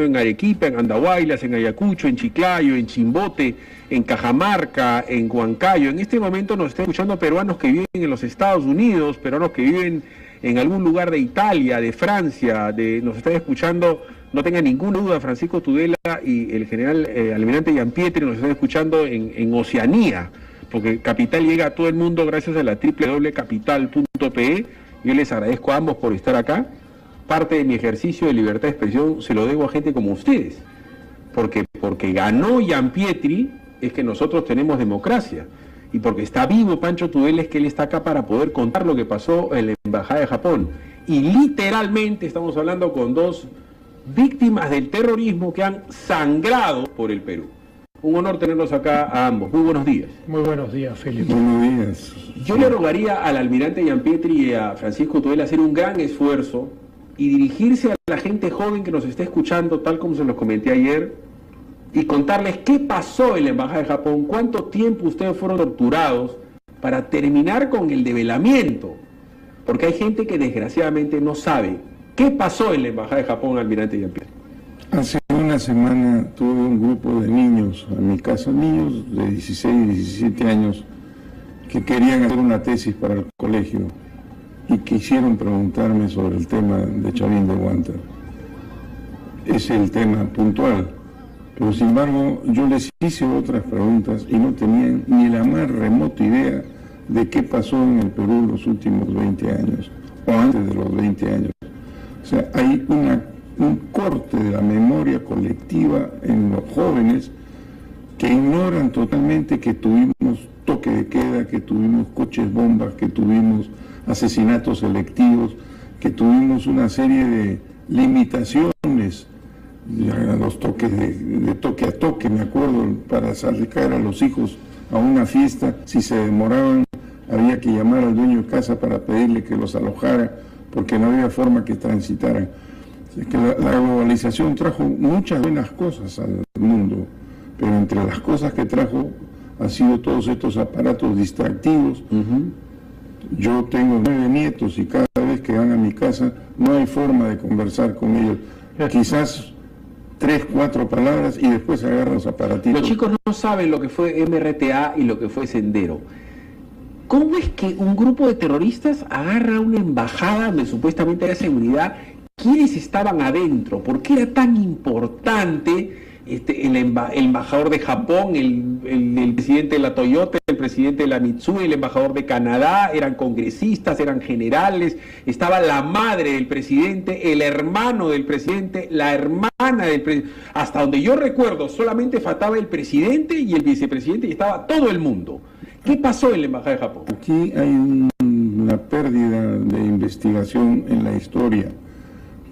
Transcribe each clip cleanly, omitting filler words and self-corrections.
en Arequipa, en Andahuaylas, en Ayacucho, en Chiclayo, en Chimbote, en Cajamarca, en Huancayo. En este momento nos están escuchando peruanos que viven en los Estados Unidos, peruanos que viven en algún lugar de Italia, de Francia, nos están escuchando, no tenga ninguna duda, Francisco Tudela y el general almirante Gianpietri nos están escuchando en Oceanía, porque Capital llega a todo el mundo gracias a la www.capital.pe. Yo les agradezco a ambos por estar acá. Parte de mi ejercicio de libertad de expresión se lo debo a gente como ustedes, porque ganó Gianpietri es que nosotros tenemos democracia, y porque está vivo Pancho Tudela es que él está acá para poder contar lo que pasó en la Embajada de Japón. Y literalmente estamos hablando con dos víctimas del terrorismo que han sangrado por el Perú. Un honor tenerlos acá a ambos. Muy buenos días. Muy buenos días, Felipe. Buenos días. Yo le rogaría al almirante Gianpietri y a Francisco Tudela hacer un gran esfuerzo y dirigirse a la gente joven que nos está escuchando, tal como se los comenté ayer, y contarles qué pasó en la Embajada de Japón, cuánto tiempo ustedes fueron torturados, para terminar con el develamiento, porque hay gente que desgraciadamente no sabe qué pasó en la Embajada de Japón, almirante Gianpietri. Hace una semana tuve un grupo de niños a mi casa, niños de 16 y 17 años, que querían hacer una tesis para el colegio y quisieron preguntarme sobre el tema de Chavín de Huántar. Es el tema puntual, pero sin embargo yo les hice otras preguntas y no tenían ni la más remota idea de qué pasó en el Perú los últimos 20 años, o antes de los 20 años. O sea, hay un corte de la memoria colectiva en los jóvenes que ignoran totalmente que tuvimos toque de queda, que tuvimos coches bombas, que tuvimos asesinatos selectivos, que tuvimos una serie de limitaciones, los toques de toque a toque, me acuerdo, para sacar a los hijos a una fiesta, si se demoraban había que llamar al dueño de casa para pedirle que los alojara, porque no había forma que transitaran. Es que la globalización trajo muchas buenas cosas al mundo, pero entre las cosas que trajo han sido todos estos aparatos distractivos. Yo tengo 9 nietos y cada vez que van a mi casa no hay forma de conversar con ellos. Quizás 3, 4 palabras y después agarran los aparatitos. Los chicos no saben lo que fue MRTA y lo que fue Sendero. ¿Cómo es que un grupo de terroristas agarra una embajada donde supuestamente había seguridad? ¿Quiénes estaban adentro? ¿Por qué era tan importante el embajador de Japón, el presidente de la Toyota, el presidente de la Mitsui, el embajador de Canadá? Eran congresistas, eran generales, estaba la madre del presidente, el hermano del presidente, la hermana del presidente. Hasta donde yo recuerdo, solamente faltaba el presidente y el vicepresidente y estaba todo el mundo. ¿Qué pasó en la Embajada de Japón? Aquí hay una pérdida de investigación en la historia,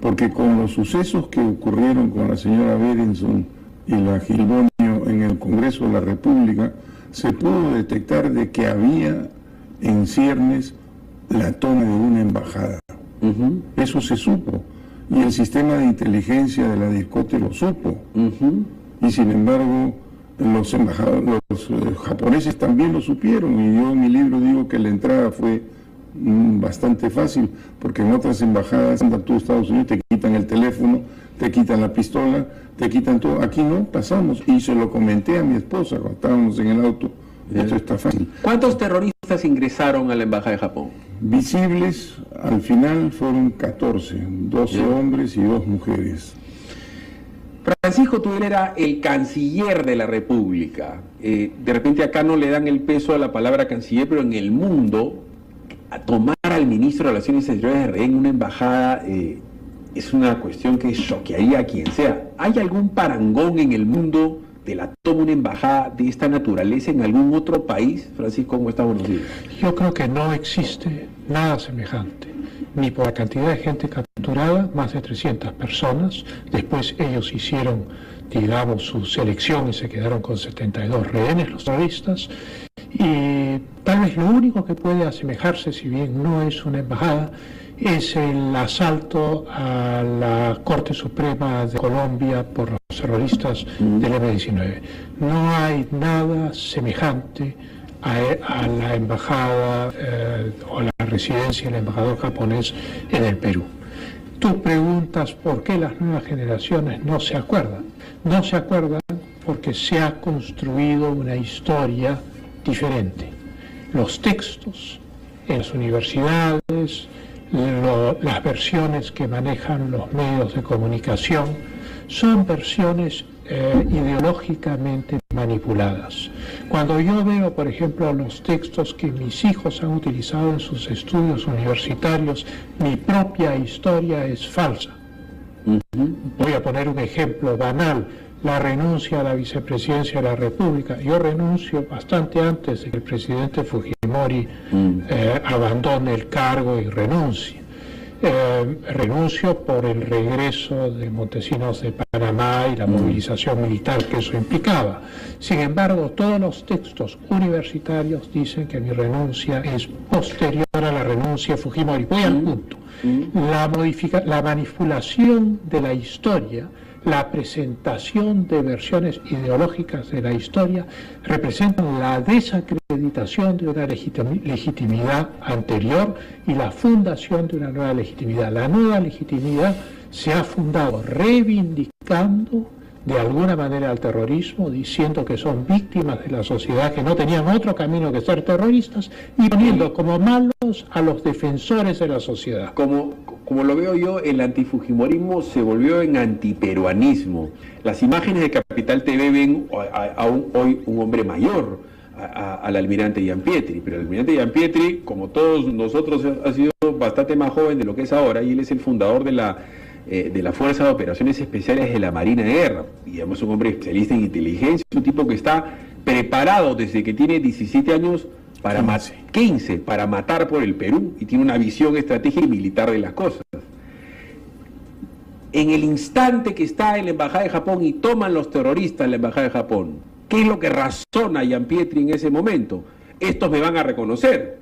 porque con los sucesos que ocurrieron con la señora Berenson y la Gilbonio en el Congreso de la República, se pudo detectar de que había en ciernes la toma de una embajada. Eso se supo, y el sistema de inteligencia de la DIRCOTE lo supo. Y sin embargo, los japoneses también lo supieron, y yo en mi libro digo que la entrada fue bastante fácil, porque en otras embajadas, tú Estados Unidos, te quitan el teléfono, te quitan la pistola, te quitan todo. Aquí no, pasamos, y se lo comenté a mi esposa cuando estábamos en el auto. Esto está fácil. ¿Cuántos terroristas ingresaron a la Embajada de Japón? Visibles, al final fueron 14, 12 hombres y 2 mujeres. Francisco Tudela era el canciller de la República. De repente acá no le dan el peso a la palabra canciller, pero en el mundo, a tomar al ministro de Relaciones Exteriores en una embajada es una cuestión que choquearía a quien sea. ¿Hay algún parangón en el mundo de la toma de una embajada de esta naturaleza en algún otro país? Francisco, ¿cómo está? Buenos días. Yo creo que no existe nada semejante, ni por la cantidad de gente capturada, más de 300 personas. Después ellos hicieron, digamos, su selección y se quedaron con 72 rehenes, los terroristas. Y tal vez lo único que puede asemejarse, si bien no es una embajada, es el asalto a la Corte Suprema de Colombia por los terroristas del M-19. No hay nada semejante a la embajada o la residencia del embajador japonés en el Perú. Tú preguntas por qué las nuevas generaciones no se acuerdan. No se acuerdan porque se ha construido una historia diferente. Los textos en las universidades, las versiones que manejan los medios de comunicación, son versiones ideológicamente manipuladas. Cuando yo veo, por ejemplo, los textos que mis hijos han utilizado en sus estudios universitarios, mi propia historia es falsa. Voy a poner un ejemplo banal: la renuncia a la vicepresidencia de la República. Yo renuncio bastante antes de que el presidente Fujimori abandone el cargo y renuncie. Renuncio por el regreso de Montesinos de Panamá y la movilización militar que eso implicaba. Sin embargo, todos los textos universitarios dicen que mi renuncia es posterior a la renuncia de Fujimori. Voy al punto. La manipulación de la historia, la presentación de versiones ideológicas de la historia representan la desacreditación de una legitimidad anterior y la fundación de una nueva legitimidad. La nueva legitimidad se ha fundado reivindicando de alguna manera al terrorismo, diciendo que son víctimas de la sociedad, que no tenían otro camino que ser terroristas, y poniendo como malos a los defensores de la sociedad. Como lo veo yo, el antifujimorismo se volvió en antiperuanismo. Las imágenes de Capital TV ven hoy un hombre mayor, al almirante Gianpietri, pero el almirante Gianpietri, como todos nosotros, ha sido bastante más joven de lo que es ahora, y él es el fundador de la Fuerza de Operaciones Especiales de la Marina de Guerra, y además un hombre especialista en inteligencia, un tipo que está preparado desde que tiene 17 años para 15, para matar por el Perú, y tiene una visión estratégica y militar de las cosas. En el instante que está en la Embajada de Japón y toman los terroristas la Embajada de Japón, ¿qué es lo que razona Gianpietri en ese momento? Estos me van a reconocer,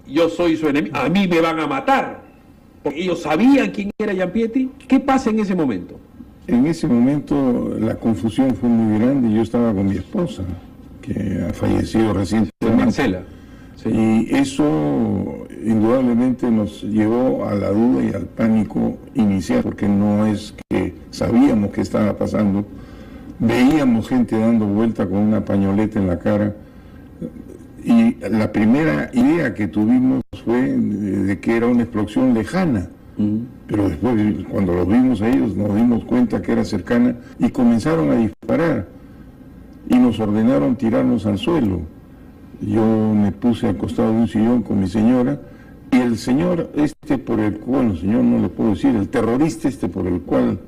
yo soy su enemigo, a mí me van a matar, porque ellos sabían quién era Gianpietri. ¿Qué pasa en ese momento? En ese momento la confusión fue muy grande. Yo estaba con mi esposa, que ha fallecido recientemente. Marcela. Sí. Y eso indudablemente nos llevó a la duda y al pánico inicial, porque no es que sabíamos qué estaba pasando. Veíamos gente dando vuelta con una pañoleta en la cara, y la primera idea que tuvimos fue de que era una explosión lejana. Pero después, cuando los vimos a ellos, nos dimos cuenta que era cercana, y comenzaron a disparar y nos ordenaron tirarnos al suelo. Yo me puse al costado de un sillón con mi señora, y el señor por el cual, señor no le puedo decir, el terrorista por el cual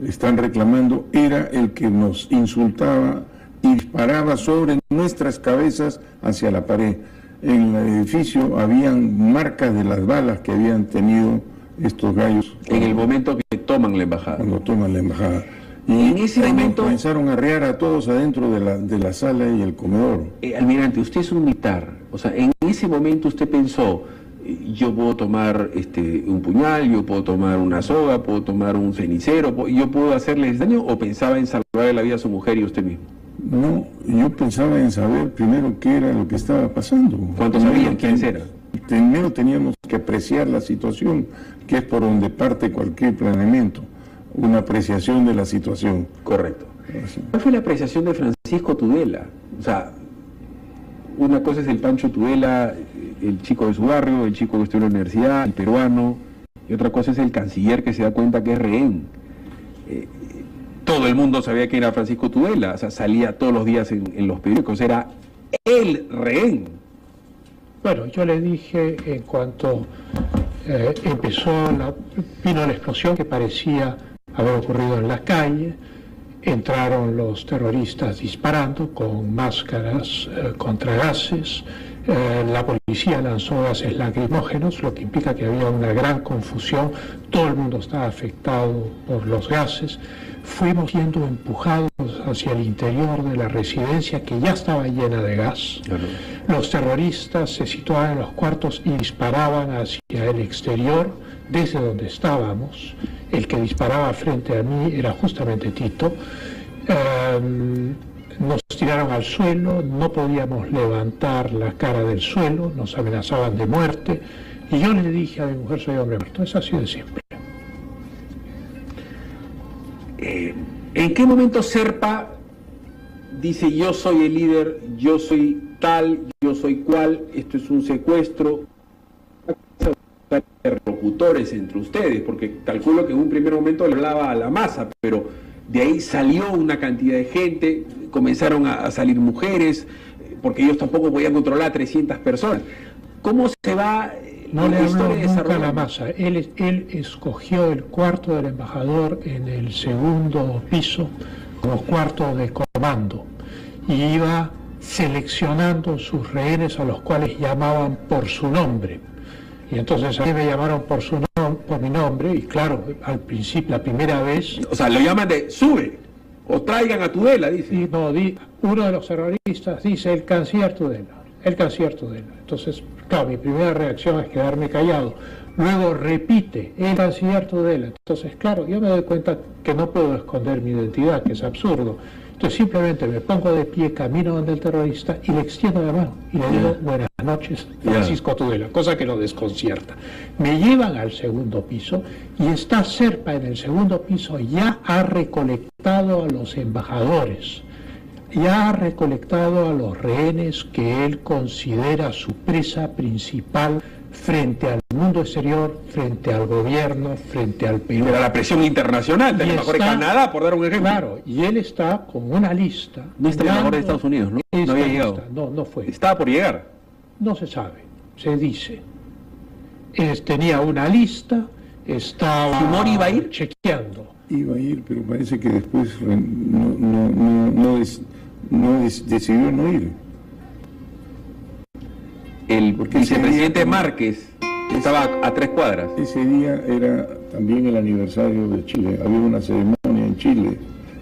están reclamando, era el que nos insultaba y disparaba sobre nuestras cabezas hacia la pared. En el edificio habían marcas de las balas que habían tenido estos gallos. En el momento que toman la embajada. Cuando toman la embajada. Y en ese momento comenzaron a arrear a todos adentro de la sala y el comedor. Almirante, usted es un militar. O sea, en ese momento usted pensó, yo puedo tomar un puñal, yo puedo tomar una soga, puedo tomar un cenicero, yo puedo hacerles daño, o pensaba en salvar la vida a su mujer y usted mismo. No, yo pensaba en saber primero qué era lo que estaba pasando. ¿Cuántos sabían quiénes eran? Primero teníamos que apreciar la situación, que es por donde parte cualquier planeamiento, una apreciación de la situación. Correcto. ¿Cuál fue la apreciación de Francisco Tudela? O sea, una cosa es el Pancho Tudela, el chico de su barrio, el chico que estudió en la universidad, el peruano, y otra cosa es el canciller que se da cuenta que es rehén. Todo el mundo sabía que era Francisco Tudela, o sea, salía todos los días en los periódicos, era el rehén. Bueno, yo le dije, en cuanto vino la explosión que parecía haber ocurrido en la calle, entraron los terroristas disparando con máscaras contra gases, la policía lanzó gases lacrimógenos, lo que implica que había una gran confusión, todo el mundo estaba afectado por los gases. Fuimos siendo empujados hacia el interior de la residencia, que ya estaba llena de gas. Los terroristas se situaban en los cuartos y disparaban hacia el exterior, desde donde estábamos. El que disparaba frente a mí era justamente Tito. Nos tiraron al suelo, no podíamos levantar la cara del suelo, nos amenazaban de muerte, y yo le dije a mi mujer, soy hombre muerto. Es así de simple. ¿En qué momento Serpa dice yo soy el líder, yo soy tal, yo soy cual, esto es un secuestro? Interlocutores entre ustedes, porque calculo que en un primer momento le hablaba a la masa, pero de ahí salió una cantidad de gente, comenzaron a salir mujeres, porque ellos tampoco podían controlar a 300 personas. ¿Cómo se va? No le habló nunca a la masa. Él escogió el cuarto del embajador en el segundo piso como cuarto de comando y iba seleccionando sus rehenes a los cuales llamaban por su nombre. Y entonces a mí me llamaron por mi nombre y claro, al principio, la primera vez... O sea, lo llaman de sube o traigan a Tudela, dice. Y no, uno de los terroristas dice el canciller Tudela. Entonces, claro, mi primera reacción es quedarme callado. Luego repite, el canciller Tudela. Entonces, claro, yo me doy cuenta que no puedo esconder mi identidad, que es absurdo. Entonces simplemente me pongo de pie, camino donde el terrorista y le extiendo la mano y le digo buenas noches, Francisco Tudela, cosa que lo desconcierta. Me llevan al segundo piso y está Serpa en el segundo piso, ya ha recolectado a los embajadores, ya ha recolectado a los rehenes que él considera su presa principal frente al mundo exterior, frente al gobierno, frente al Perú. Pero la presión internacional del embajador de Canadá, por dar un ejemplo. Claro, y él está con una lista. No está el embajador de Estados Unidos, ¿no? No había llegado. No fue. Estaba por llegar. No se sabe, se dice. Tenía una lista, estaba... ¿Timor iba a ir? Chequeando. Iba a ir, pero parece que después decidió no ir. El vicepresidente Márquez estaba a 3 cuadras. Ese día era también el aniversario de Chile, había una ceremonia en Chile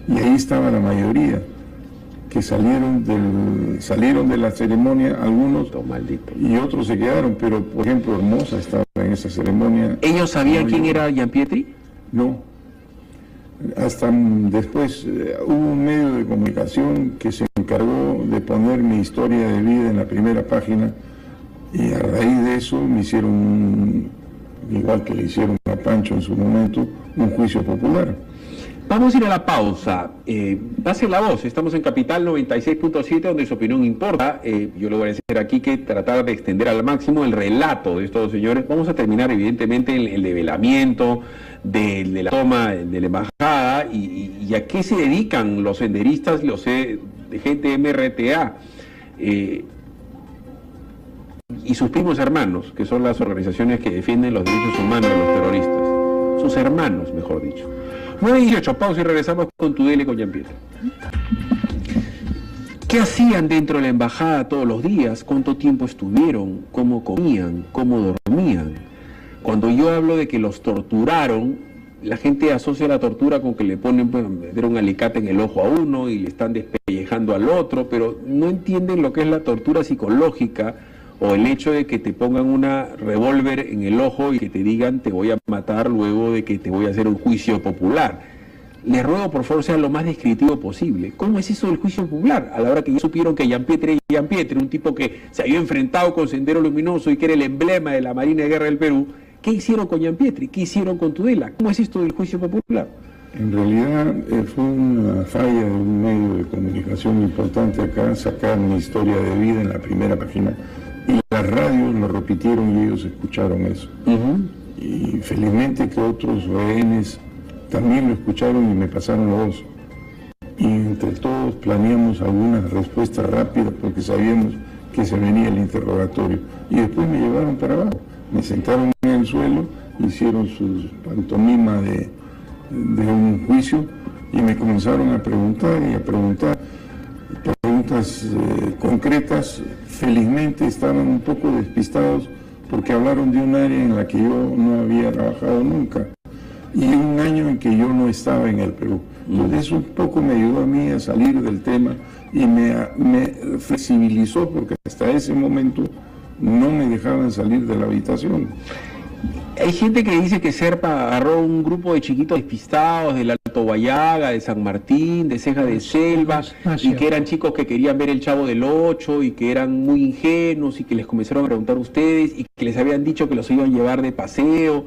y ahí estaba la mayoría que salieron de la ceremonia, algunos y otros se quedaron, pero por ejemplo Hermosa estaba en esa ceremonia. ¿Ellos sabían quién era Gianpietri? No. Hasta después hubo un medio de comunicación que se encargó de poner mi historia de vida en la primera página y a raíz de eso me hicieron, igual que le hicieron a Pancho en su momento, un juicio popular. Vamos a ir a la pausa. Pase la voz, estamos en Capital 96.7 donde su opinión importa. Yo le voy a decir aquí que tratar de extender al máximo el relato de estos señores. Vamos a terminar evidentemente el develamiento de la toma de la embajada y a qué se dedican los senderistas, los de gente MRTA y sus primos hermanos, que son las organizaciones que defienden los derechos humanos de los terroristas. Sus hermanos, mejor dicho. 9:18, pausa y regresamos con Tudela y con Gianpietri. ¿Qué hacían dentro de la embajada todos los días? ¿Cuánto tiempo estuvieron? ¿Cómo comían? ¿Cómo dormían? Cuando yo hablo de que los torturaron, la gente asocia la tortura con que le ponen un alicate en el ojo a uno y le están despellejando al otro, pero no entienden lo que es la tortura psicológica o el hecho de que te pongan una revólver en el ojo y que te digan te voy a matar luego de que te voy a hacer un juicio popular. Les ruego por favor sea lo más descriptivo posible. ¿Cómo es eso del juicio popular? A la hora que ya supieron que Gianpietri, un tipo que se había enfrentado con Sendero Luminoso y que era el emblema de la Marina de Guerra del Perú, ¿qué hicieron con Gianpietri? ¿Qué hicieron con Tudela? ¿Cómo es esto del juicio popular? En realidad fue una falla de un medio de comunicación importante acá, sacar mi historia de vida en la primera página. Y las radios lo repitieron y ellos escucharon eso. Y felizmente que otros rehenes también lo escucharon y me pasaron la voz. Y entre todos planeamos algunas respuestas rápidas porque sabíamos que se venía el interrogatorio. Y después me llevaron para abajo. Me sentaron en el suelo, hicieron su pantomima de un juicio y me comenzaron a preguntar y a preguntar. Preguntas concretas. Felizmente estaban un poco despistados porque hablaron de un área en la que yo no había trabajado nunca y un año en que yo no estaba en el Perú. Entonces eso un poco me ayudó a mí a salir del tema y me flexibilizó porque hasta ese momento no me dejaban salir de la habitación. Hay gente que dice que Serpa agarró un grupo de chiquitos despistados del Alto Guayaga, de San Martín, de Ceja de Selva, y que eran chicos que querían ver el Chavo del Ocho y que eran muy ingenuos y que les comenzaron a preguntar a ustedes y que les habían dicho que los iban a llevar de paseo,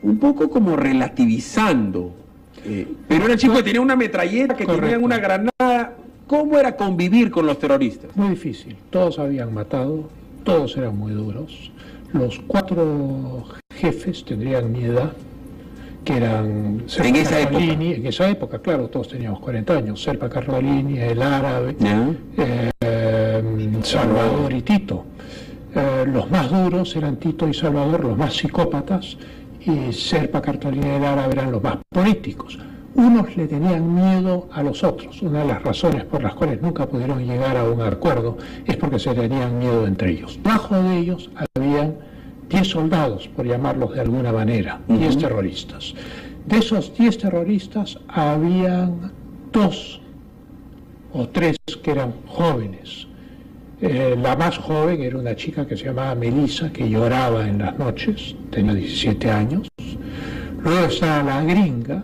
un poco como relativizando Pero eran chicos que tenían una metralleta, que Correcto. tenían una granada. ¿Cómo era convivir con los terroristas? Muy difícil. Todos habían matado, todos eran muy duros. Los 4 jefes tendrían mi edad, que eran Serpa En esa Carlini, en esa época, claro, todos teníamos 40 años, Serpa Carlini, el árabe, Salvador y Tito. Los más duros eran Tito y Salvador, los más psicópatas, y Serpa Carlini y el árabe eran los más políticos. Unos le tenían miedo a los otros. Una de las razones por las cuales nunca pudieron llegar a un acuerdo es porque se tenían miedo entre ellos. Bajo de ellos habían 10 soldados, por llamarlos de alguna manera, 10 terroristas. De esos 10 terroristas habían 2 o 3 que eran jóvenes. La más joven era una chica que se llamaba Melissa, que lloraba en las noches, tenía 17 años. Luego estaba la gringa,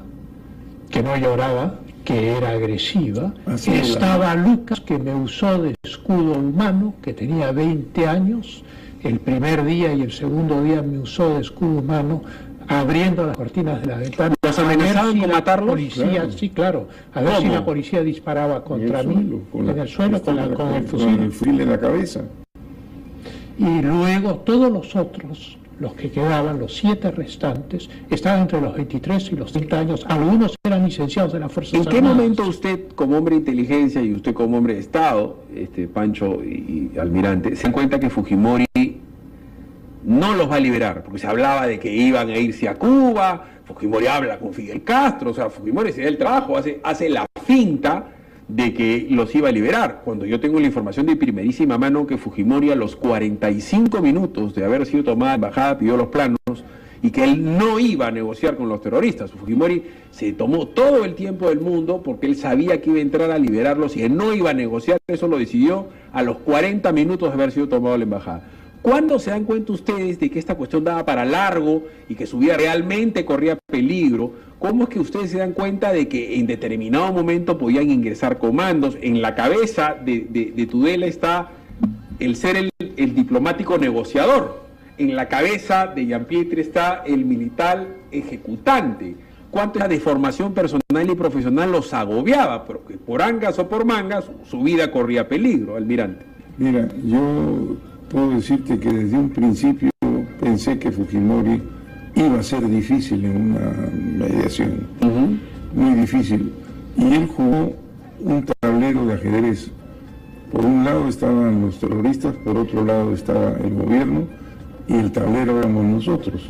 que no lloraba, que era agresiva. Estaba Lucas, que me usó de escudo humano, que tenía 20 años. El primer día y el segundo día me usó de escudo humano, abriendo las cortinas de la ventana. ¿Los amenazaban con matarlos? Policía, Claro. sí, claro. A ver si la policía disparaba contra mí, en el suelo, con el fusil. Con el fusil en la cabeza. Y luego todos los otros, los que quedaban, los 7 restantes, estaban entre los 23 y los 30 años. Algunos eran licenciados de las Fuerzas ¿En qué Armadas. momento usted, como hombre de inteligencia y usted como hombre de Estado, Pancho y Almirante, se dan cuenta que Fujimori no los va a liberar? Porque se hablaba de que iban a irse a Cuba, Fujimori habla con Fidel Castro, o sea, Fujimori se da el trabajo, hace la finta de que los iba a liberar, cuando yo tengo la información de primerísima mano que Fujimori a los 45 minutos de haber sido tomada la embajada pidió los planos y que él no iba a negociar con los terroristas. Fujimori se tomó todo el tiempo del mundo porque él sabía que iba a entrar a liberarlos y él no iba a negociar. Eso lo decidió a los 40 minutos de haber sido tomado la embajada. ¿Cuándo se dan cuenta ustedes de que esta cuestión daba para largo y que su vida realmente corría peligro? ¿Cómo es que ustedes se dan cuenta de que en determinado momento podían ingresar comandos? En la cabeza de Tudela está el ser el diplomático negociador. En la cabeza de Gianpietri está el militar ejecutante. ¿Cuánto esa deformación personal y profesional los agobiaba? Porque por angas o por mangas su vida corría peligro, Almirante. Mira, yo puedo decirte que desde un principio pensé que Fujimori iba a ser difícil en una mediación, muy difícil. Y él jugó un tablero de ajedrez. Por un lado estaban los terroristas, por otro lado estaba el gobierno y el tablero éramos nosotros.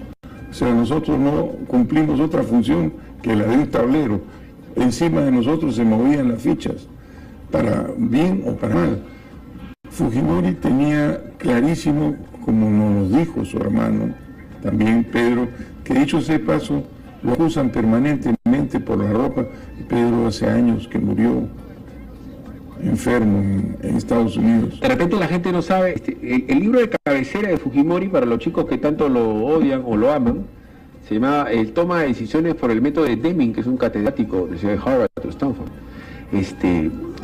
O sea, nosotros no cumplimos otra función que la de un tablero. Encima de nosotros se movían las fichas, para bien o para mal. Fujimori tenía clarísimo, como nos dijo su hermano, también Pedro, que dicho sea de paso, lo acusan permanentemente por la ropa. Pedro hace años que murió enfermo en Estados Unidos. De repente la gente no sabe, el libro de cabecera de Fujimori, para los chicos que tanto lo odian o lo aman, se llama El toma de decisiones por el método de Deming, que es un catedrático de la ciudad de Harvard o Stanford.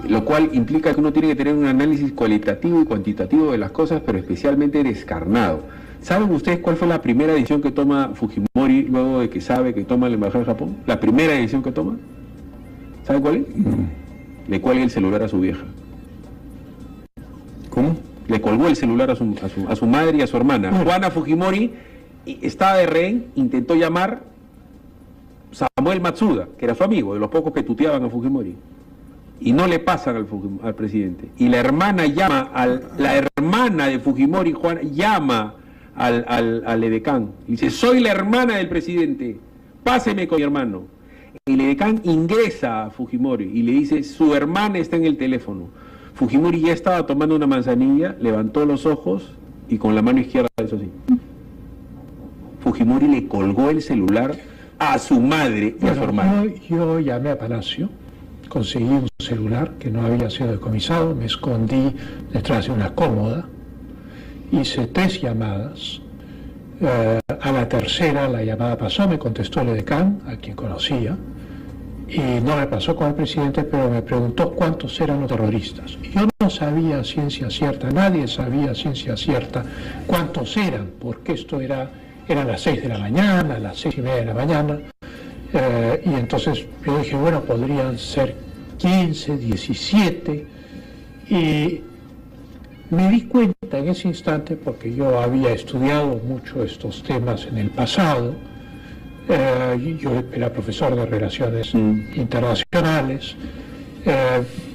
Lo cual implica que uno tiene que tener un análisis cualitativo y cuantitativo de las cosas, pero especialmente descarnado. ¿Saben ustedes cuál fue la primera decisión que toma Fujimori luego de que sabe que toma la embajada de Japón? ¿La primera decisión que toma? ¿Saben cuál es? No. Le cuelga el celular a su vieja. ¿Cómo? Le colgó el celular a su madre y a su hermana. Juana Fujimori estaba de rehén, intentó llamar Samuel Matsuda, que era su amigo, de los pocos que tuteaban a Fujimori. Y no le pasan al presidente. Y la hermana llama, la hermana de Fujimori, Juana, llama al edecán. Y dice, soy la hermana del presidente, páseme con mi hermano. El edecán ingresa a Fujimori y le dice, su hermana está en el teléfono. Fujimori ya estaba tomando una manzanilla, levantó los ojos y con la mano izquierda hizo así. Fujimori le colgó el celular a su madre y a su hermana. Yo llamé a Palacio, conseguí un celular que no había sido decomisado, me escondí detrás de una cómoda, hice 3 llamadas. A la tercera la llamada pasó, me contestó el edecán, a quien conocía, y no me pasó con el presidente, pero me preguntó cuántos eran los terroristas. Yo no sabía ciencia cierta, nadie sabía ciencia cierta cuántos eran, porque eran las 6 de la mañana, las 6:30 de la mañana. Y entonces yo dije, bueno, podrían ser 15, 17, y me di cuenta en ese instante, porque yo había estudiado mucho estos temas en el pasado, yo era profesor de Relaciones Internacionales,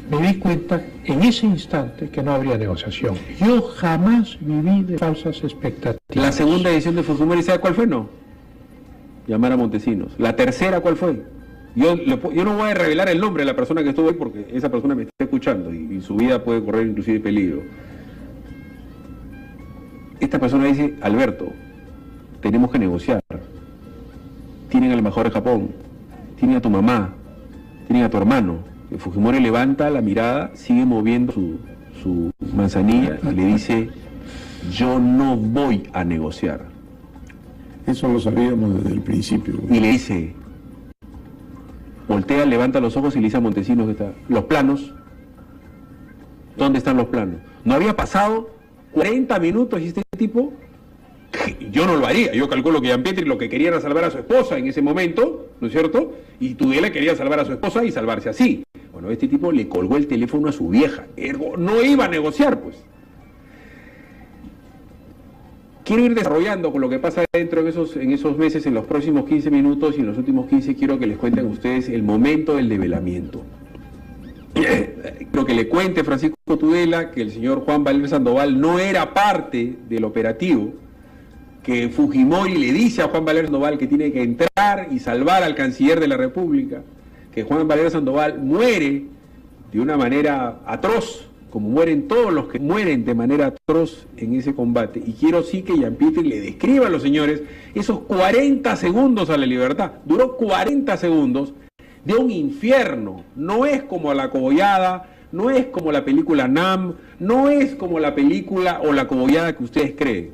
me di cuenta en ese instante que no habría negociación. Yo jamás viví de falsas expectativas. La segunda edición de Fujimori, ¿sabe cuál fue? No. Llamar a Montesinos. La tercera, ¿cuál fue? Yo no voy a revelar el nombre de la persona que estuvo ahí porque esa persona me está escuchando y su vida puede correr inclusive peligro. Esta persona dice, Alberto, tenemos que negociar. Tienen al embajador de Japón, tienen a tu mamá, tienen a tu hermano. Fujimori levanta la mirada, sigue moviendo su manzanilla y le dice, yo no voy a negociar. Eso lo sabíamos desde el principio. Y le dice, voltea, levanta los ojos y le dice a Montesinos que está, los planos, ¿dónde están los planos? No había pasado 40 minutos y este tipo, yo no lo haría, yo calculo que Gianpietri lo que quería era salvar a su esposa en ese momento, ¿no es cierto? Y Tudela quería salvar a su esposa y salvarse así. Bueno, este tipo le colgó el teléfono a su vieja, ergo no iba a negociar, pues. Quiero ir desarrollando con lo que pasa dentro en esos meses, en los próximos 15 minutos, y en los últimos 15 quiero que les cuenten ustedes el momento del develamiento. Quiero que le cuente Francisco Tudela que el señor Juan Valer Sandoval no era parte del operativo, que Fujimori le dice a Juan Valer Sandoval que tiene que entrar y salvar al canciller de la República, que Juan Valer Sandoval muere de una manera atroz, como mueren todos los que mueren de manera atroz en ese combate. Y quiero sí que Gianpietri le describa a los señores esos 40 segundos a la libertad. Duró 40 segundos de un infierno. No es como La Cobollada, no es como la película Nam, no es como la película o La Cobollada que ustedes creen.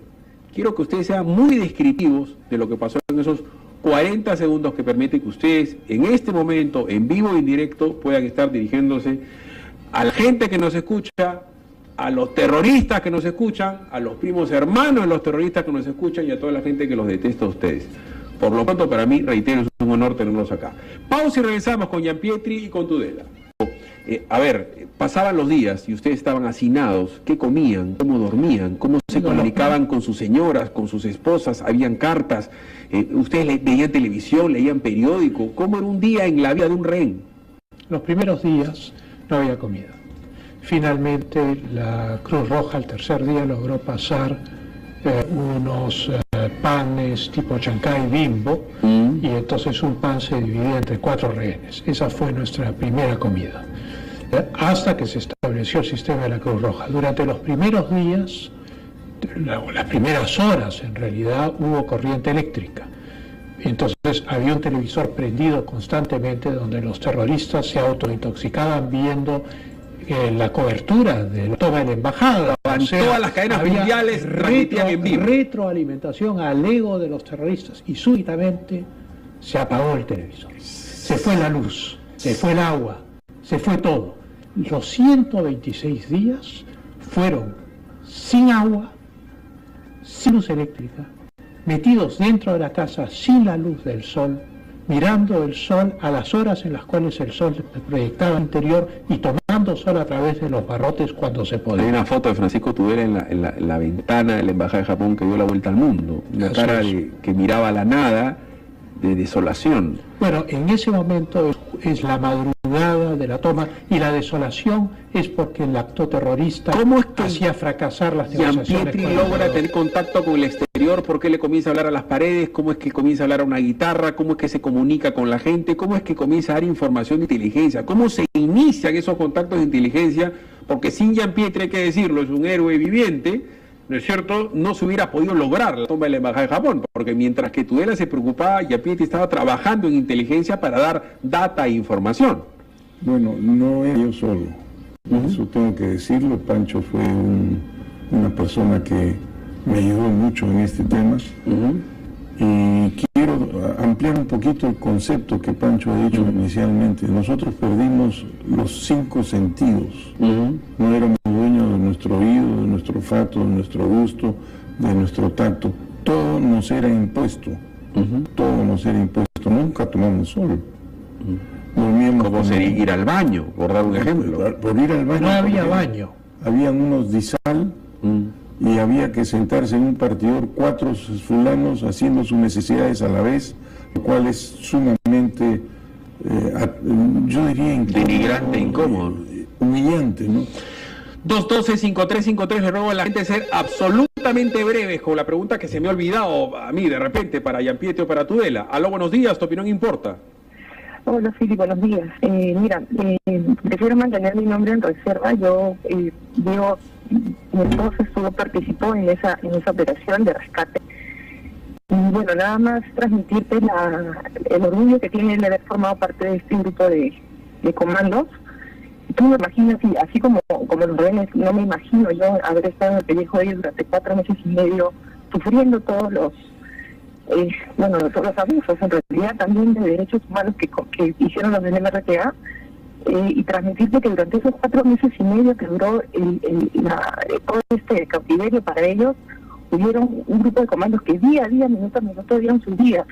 Quiero que ustedes sean muy descriptivos de lo que pasó en esos 40 segundos que permiten que ustedes en este momento, en vivo e en directo, puedan estar dirigiéndose a la gente que nos escucha, a los terroristas que nos escuchan, a los primos hermanos de los terroristas que nos escuchan y a toda la gente que los detesta a ustedes. Por lo pronto, para mí, reitero, es un honor tenerlos acá. Pausa y regresamos con Gianpietri y con Tudela. Pasaban los días y ustedes estaban hacinados. ¿Qué comían? ¿Cómo dormían? ¿Cómo se comunicaban con sus señoras, con sus esposas? ¿Habían cartas? ¿Ustedes veían televisión, leían periódico? ¿Cómo era un día en la vida de un rehén? Los primeros días no había comida. Finalmente la Cruz Roja el tercer día logró pasar unos panes tipo Chancay Bimbo, y entonces un pan se dividía entre 4 rehenes. Esa fue nuestra primera comida, hasta que se estableció el sistema de la Cruz Roja. Durante los primeros días, las primeras horas en realidad, hubo corriente eléctrica. Entonces había un televisor prendido constantemente donde los terroristas se autointoxicaban viendo la cobertura de la toma de la embajada. Todas las cadenas mundiales retroalimentación al ego de los terroristas, y súbitamente se apagó el televisor. Se fue la luz, se fue el agua, se fue todo. Los 126 días fueron sin agua, sin luz eléctrica, metidos dentro de la casa sin la luz del sol, mirando el sol a las horas en las cuales el sol se proyectaba al interior y tomando sol a través de los barrotes cuando se podía. Hay una foto de Francisco Tudela en la ventana de la Embajada de Japón que dio la vuelta al mundo, una cara que miraba a la nada, de desolación. Bueno, en ese momento es la madrugada de la toma, y la desolación es porque el acto terrorista hacía fracasar las negociaciones. Gianpietri logra tener contacto con el exterior. ¿Por qué le comienza a hablar a las paredes? ¿Cómo es que comienza a hablar a una guitarra? ¿Cómo es que se comunica con la gente? ¿Cómo es que comienza a dar información de inteligencia? ¿Cómo se inician esos contactos de inteligencia? Porque sin Gianpietri, hay que decirlo, es un héroe viviente, ¿no es cierto?, no se hubiera podido lograr la toma de la Embajada de Japón, porque mientras que Tudela se preocupaba, Gianpietri estaba trabajando en inteligencia para dar data e información. Bueno, no era yo solo, eso tengo que decirlo. Pancho fue una persona que me ayudó mucho en este tema, y quiero ampliar un poquito el concepto que Pancho ha dicho inicialmente. Nosotros perdimos los 5 sentidos, no éramos dueños de nuestro oído, de nuestro olfato, de nuestro gusto, de nuestro tacto. Todo nos era impuesto, todo nos era impuesto. No nunca tomamos sol. Dormíamos ¿Cómo sería ir al baño, por dar un ejemplo? Por ir al baño. No había baño. Habían unos disal y había que sentarse en un partidor 4 fulanos haciendo sus necesidades a la vez, lo cual es sumamente, yo diría, Denigrante, incómodo. Humillante, ¿no? 212-5353, le ruego a la gente ser absolutamente breves con la pregunta que se me ha olvidado a mí de repente para Gianpietro o para Tudela. Aló, buenos días, tu opinión importa. Hola, Fili, buenos días. Mira, prefiero mantener mi nombre en reserva. Yo mi esposo participó en esa operación de rescate. Y bueno, nada más transmitirte el orgullo que tiene el haber formado parte de este grupo de comandos. Tú me imaginas, así como los rehenes, no me imagino yo haber estado en el pellejo de ellos durante 4 meses y medio, sufriendo todos los abusos, en realidad también de derechos humanos que hicieron los del MRTA, y transmitirte que durante esos 4 meses y medio que duró todo este cautiverio para ellos, hubieron un grupo de comandos que día a día, minuto a minuto, dieron su vida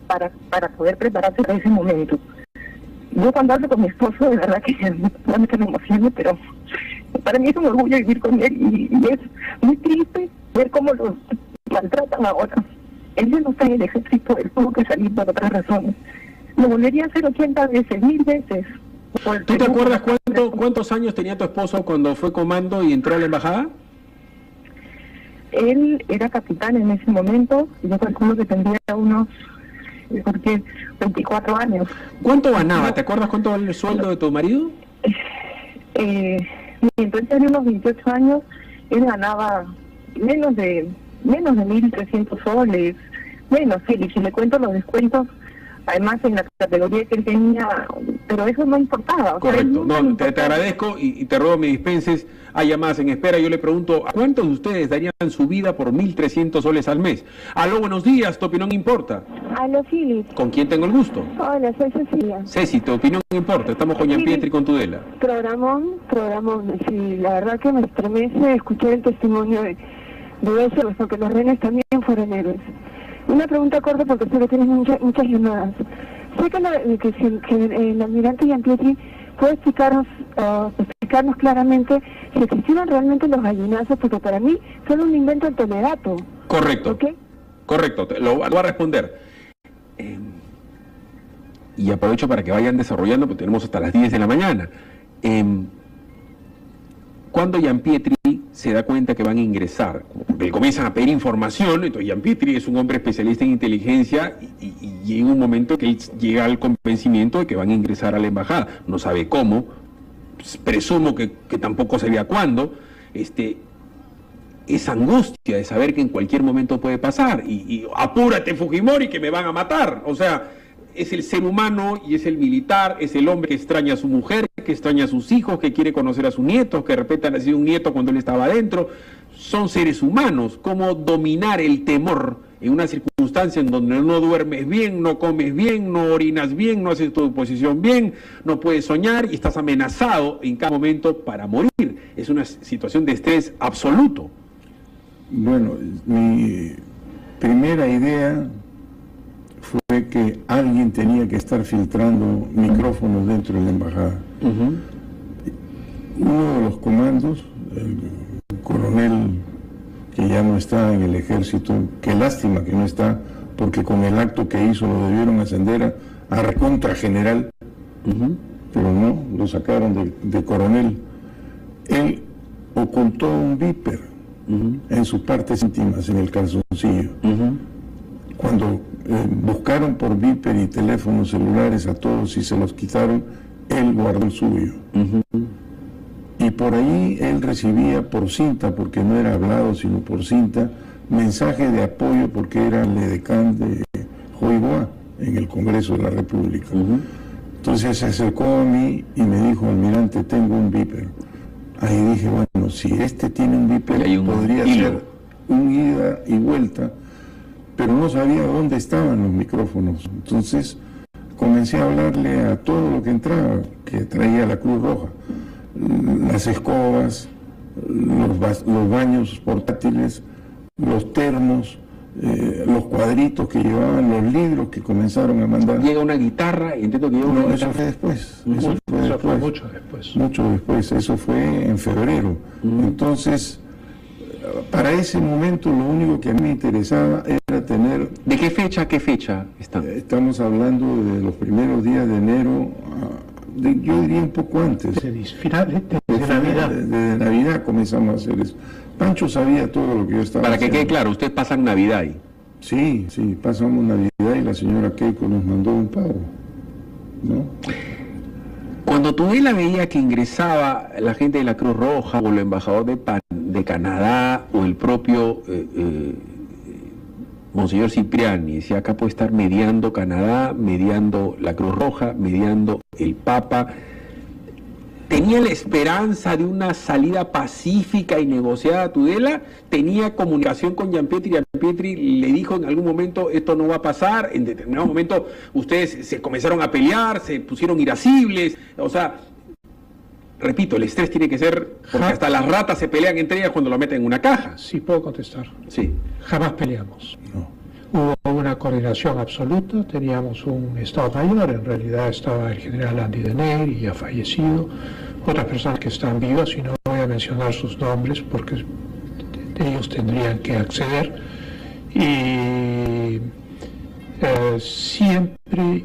para poder prepararse para ese momento. Yo cuando hablo con mi esposo, de verdad que realmente me emociono, pero para mí es un orgullo vivir con él y es muy triste ver cómo los maltratan ahora. Él ya no está en el ejército, él tuvo que salir por otras razones. Lo volvería a hacer 80 veces, 1000 veces. ¿Tú te acuerdas cuántos años tenía tu esposo cuando fue comando y entró a la embajada? Él era capitán en ese momento, y yo calculo que tendría unos 24 años. ¿Cuánto ganaba? ¿Te acuerdas cuánto era el sueldo de tu marido? Entonces tenía unos 28 años, él ganaba menos de 1.300 soles, menos, sí, y si le cuento los descuentos, además en la categoría que él tenía, pero eso no importaba. Correcto, no, te agradezco y te ruego me dispenses, hay llamadas en espera. Yo le pregunto, ¿a cuántos de ustedes darían su vida por 1.300 soles al mes? Aló, buenos días, tu opinión importa. Aló, Philip. ¿Con quién tengo el gusto? Hola, soy Cecilia. Ceci, tu opinión importa, estamos con Gianpietro y con Tudela. Programón, sí, la verdad que me estremece escuchar el testimonio de eso, porque los rehenes también fueron héroes. Una pregunta corta porque sé que tienes muchas llamadas. Sé que el almirante Gianpietri puede explicarnos claramente si existieron realmente los gallinazos, porque para mí son un invento del Toledato. Correcto. ¿Okay? Correcto, lo voy a responder. Y aprovecho para que vayan desarrollando, porque tenemos hasta las 10 de la mañana. Cuando Gianpietri se da cuenta que van a ingresar, porque le comienzan a pedir información, entonces Gianpietri es un hombre especialista en inteligencia y llega un momento que él llega al convencimiento de que van a ingresar a la embajada. No sabe cómo, presumo que tampoco sabía cuándo. Esa angustia de saber que en cualquier momento puede pasar, y apúrate Fujimori que me van a matar, o sea, es el ser humano y es el militar, es el hombre que extraña a su mujer, que extraña a sus hijos, que quiere conocer a sus nietos, que de repente ha nacido un nieto cuando él estaba adentro. Son seres humanos. ¿Cómo dominar el temor en una circunstancia en donde no duermes bien, no comes bien, no orinas bien, no haces tu posición bien, no puedes soñar y estás amenazado en cada momento para morir? Es una situación de estrés absoluto. Bueno, mi primera idea fue que alguien tenía que estar filtrando micrófonos dentro de la embajada. Uno de los comandos, el coronel que ya no está en el ejército, qué lástima que no está, porque con el acto que hizo lo debieron ascender a recontra general, pero no, lo sacaron de coronel. Él ocultó un viper en sus partes íntimas, en el calzoncillo. Cuando buscaron por viper y teléfonos celulares a todos y se los quitaron, él guardó el suyo. Y por ahí él recibía por cinta, porque no era hablado sino por cinta, mensajes de apoyo porque era el edecán de Joiboa en el Congreso de la República. Entonces se acercó a mí y me dijo, almirante, tengo un viper. Ahí dije, bueno, si este tiene un viper, podría ser un ida y vuelta, pero no sabía dónde estaban los micrófonos. Entonces comencé a hablarle a todo lo que entraba, que traía la Cruz Roja, las escobas, los baños portátiles, los termos, los cuadritos que llevaban, los libros que comenzaron a mandar. Llega una guitarra, entiendo que llega una guitarra. Eso fue después. Eso fue mucho después. Mucho después, eso fue en febrero. Entonces, para ese momento lo único que a mí me interesaba era tener... ¿De qué fecha a qué fecha están? Estamos hablando de los primeros días de enero, yo diría un poco antes. Finales de Navidad. De Navidad comenzamos a hacer eso. Pancho sabía todo lo que yo estaba Para que haciendo. quede claro, ustedes pasan Navidad ahí. Sí, pasamos Navidad y la señora Keiko nos mandó un pago, ¿no? Cuando Tudela veía que ingresaba la gente de la Cruz Roja o el embajador de Canadá o el propio Monseñor Cipriani, decía, acá puede estar mediando Canadá, mediando la Cruz Roja, mediando el Papa, ¿tenía la esperanza de una salida pacífica y negociada a Tudela? ¿Tenía comunicación con Gianpietri? Gianpietri le dijo en algún momento, esto no va a pasar. En determinado momento ustedes se comenzaron a pelear, se pusieron irascibles. O sea, repito, el estrés tiene que ser, porque hasta las ratas se pelean entre ellas cuando lo meten en una caja. Sí, puedo contestar. Sí. Jamás peleamos. No. Hubo una coordinación absoluta, teníamos un Estado Mayor, en realidad estaba el general Andy Deney, ya fallecido, otras personas que están vivas, y no voy a mencionar sus nombres porque ellos tendrían que acceder, y siempre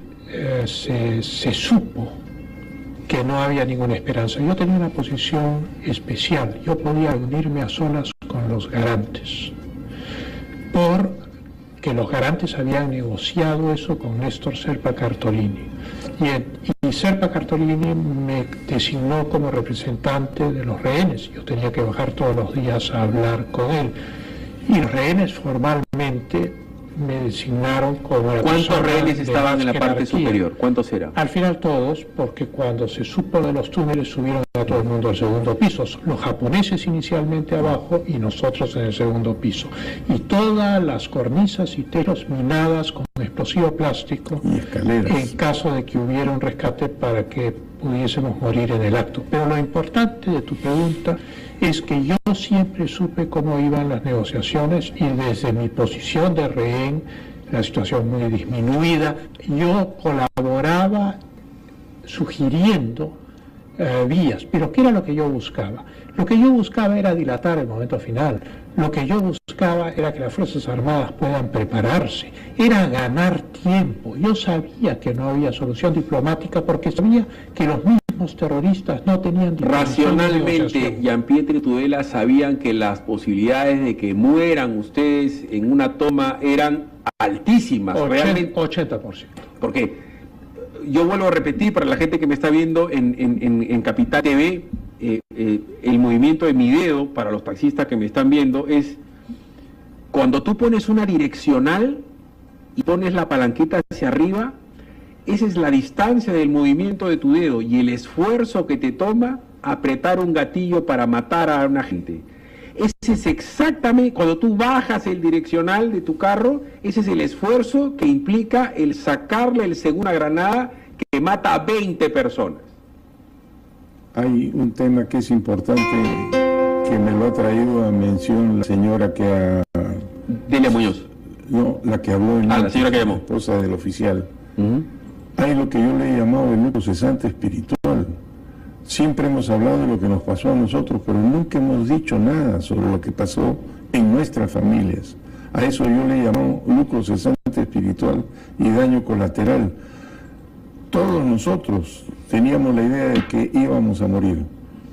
se supo que no había ninguna esperanza. Yo tenía una posición especial, yo podía unirme a solas con los garantes, porque los garantes habían negociado eso con Néstor Serpa Cartolini. Y Serpa Cartolini me designó como representante de los rehenes. Yo tenía que bajar todos los días a hablar con él. Y los rehenes formalmente me designaron como... ¿Cuántos rehenes estaban en la parte superior? ¿Cuántos eran? Al final todos, porque cuando se supo de los túneles subieron a todo el mundo al segundo piso. Los japoneses inicialmente abajo y nosotros en el segundo piso. Y todas las cornisas y telos minadas con explosivo plástico. Y escaleras. En caso de que hubiera un rescate para que pudiésemos morir en el acto. Pero lo importante de tu pregunta es que yo siempre supe cómo iban las negociaciones y desde mi posición de rehén, la situación muy disminuida, yo colaboraba sugiriendo vías. Pero ¿qué era lo que yo buscaba? Lo que yo buscaba era dilatar el momento final. Lo que yo buscaba era que las Fuerzas Armadas puedan prepararse, era ganar tiempo. Yo sabía que no había solución diplomática porque sabía que los mismos terroristas no tenían... Racionalmente, Gianpietri y Tudela sabían que las posibilidades de que mueran ustedes en una toma eran altísimas. 80%. Porque yo vuelvo a repetir para la gente que me está viendo en Capital TV, el movimiento de mi dedo, para los taxistas que me están viendo, es cuando tú pones una direccional y pones la palanqueta hacia arriba, esa es la distancia del movimiento de tu dedo y el esfuerzo que te toma apretar un gatillo para matar a una gente. Ese es exactamente, cuando tú bajas el direccional de tu carro, ese es el esfuerzo que implica el sacarle el segunda granada que mata a 20 personas. Hay un tema que es importante, que me lo ha traído a mención la señora que ha... Delia Muñoz. No, la que habló en la señora que llamó. La esposa del oficial. Hay lo que yo le he llamado el luto cesante espiritual. Siempre hemos hablado de lo que nos pasó a nosotros, pero nunca hemos dicho nada sobre lo que pasó en nuestras familias. A eso yo le he llamado lucro cesante espiritual y daño colateral. Todos nosotros teníamos la idea de que íbamos a morir,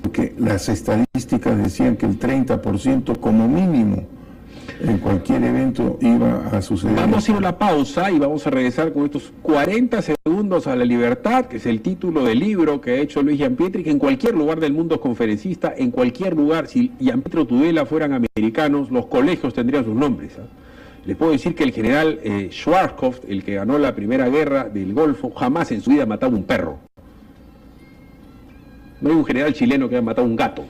porque las estadísticas decían que el 30% como mínimo en cualquier evento iba a suceder. Vamos a ir a una pausa y vamos a regresar con estos 40 segundos a la libertad, que es el título del libro que ha hecho Luis Gianpietri, que en cualquier lugar del mundo es conferencista, en cualquier lugar, si Gianpietri o Tudela fueran americanos, los colegios tendrían sus nombres. Les puedo decir que el general Schwarzkopf, el que ganó la primera guerra del Golfo, jamás en su vida ha matado un perro. No hay un general chileno que haya matado un gato.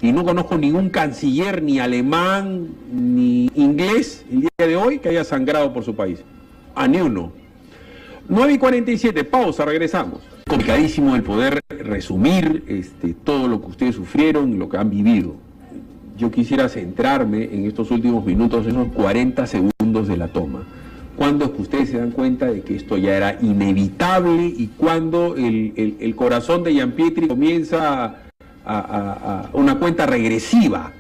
Y no conozco ningún canciller, ni alemán, ni inglés, el día de hoy, que haya sangrado por su país. A ni uno. 9:47, pausa, regresamos. Complicadísimo el poder resumir todo lo que ustedes sufrieron y lo que han vivido. Yo quisiera centrarme en estos últimos minutos, esos 40 segundos, de la toma. ¿Cuándo es que ustedes se dan cuenta de que esto ya era inevitable y cuándo el corazón de Gianpietri comienza a una cuenta regresiva?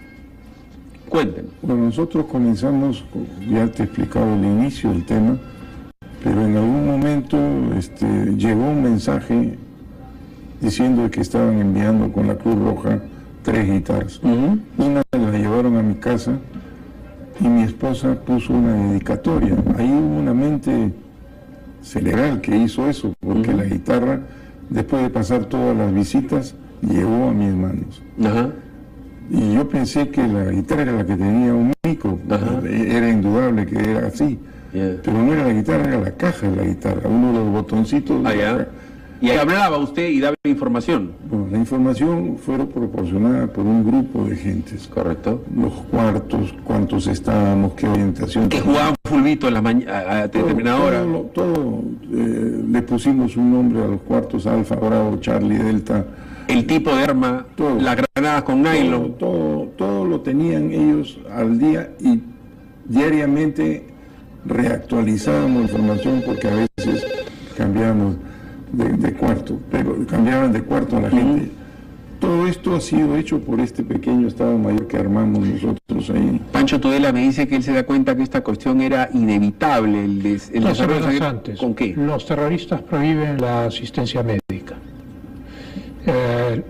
Cuéntenos. Bueno, nosotros comenzamos, ya te he explicado el inicio del tema, pero en algún momento llegó un mensaje diciendo que estaban enviando con la Cruz Roja 3 guitarras. Una la llevaron a mi casa y mi esposa puso una dedicatoria. Ahí hubo una mente cerebral que hizo eso, porque la guitarra, después de pasar todas las visitas, llegó a mis manos. Y yo pensé que la guitarra era la que tenía un micro, era indudable que era así, pero no era la guitarra, era la caja de la guitarra, uno de los botoncitos de la caja. ¿Y ahí hablaba usted y daba información? Bueno, la información fue proporcionada por un grupo de gentes. Correcto. Los cuartos, cuántos estábamos, qué orientación. Que jugaban fulbito en la a determinada hora. Todo le pusimos un nombre a los cuartos, Alfa, Bravo, Charlie, Delta. El tipo de arma, las granadas con nylon. Todo lo tenían ellos al día y diariamente reactualizábamos información porque a veces cambiábamos de cuarto, pero cambiaban de cuarto a la gente. Todo esto ha sido hecho por este pequeño Estado Mayor que armamos nosotros ahí. Pancho Tudela me dice que él se da cuenta que esta cuestión era inevitable. ¿Con qué? Los terroristas prohíben la asistencia médica.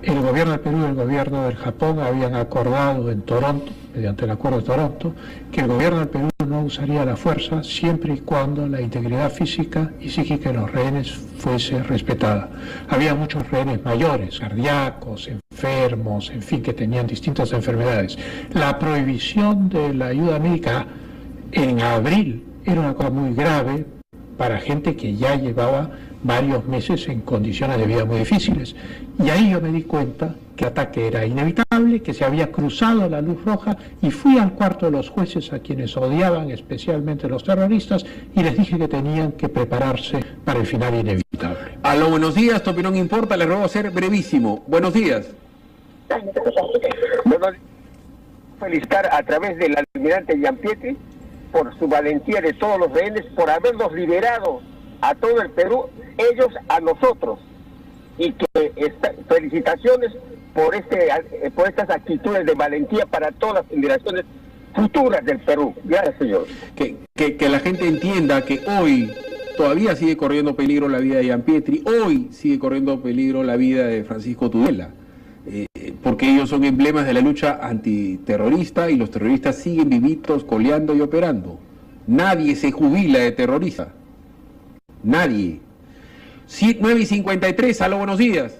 El gobierno del Perú y el gobierno del Japón habían acordado en Toronto, mediante el acuerdo de Toronto, que el gobierno del Perú no usaría la fuerza siempre y cuando la integridad física y psíquica de los rehenes fuese respetada. Había muchos rehenes mayores, cardíacos, enfermos, en fin, que tenían distintas enfermedades. La prohibición de la ayuda médica en abril era una cosa muy grave para gente que ya llevaba varios meses en condiciones de vida muy difíciles. Y ahí yo me di cuenta que el ataque era inevitable, que se había cruzado la luz roja, y fui al cuarto de los jueces, a quienes odiaban especialmente los terroristas, y les dije que tenían que prepararse para el final inevitable. Aló, buenos días, tu opinión importa, les ruego ser brevísimo. Buenos días. Bueno, felicitar a través del almirante Gianpietri por su valentía de todos los rehenes, por haberlos liberado a todo el Perú, ellos a nosotros, y que felicitaciones por estas actitudes de valentía para todas las generaciones futuras del Perú. Gracias, señor. Que la gente entienda que hoy todavía sigue corriendo peligro la vida de Gianpietri, hoy sigue corriendo peligro la vida de Francisco Tudela, porque ellos son emblemas de la lucha antiterrorista y los terroristas siguen vivitos, coleando y operando. Nadie se jubila de terrorista. Nadie. 9:53, aló, buenos días.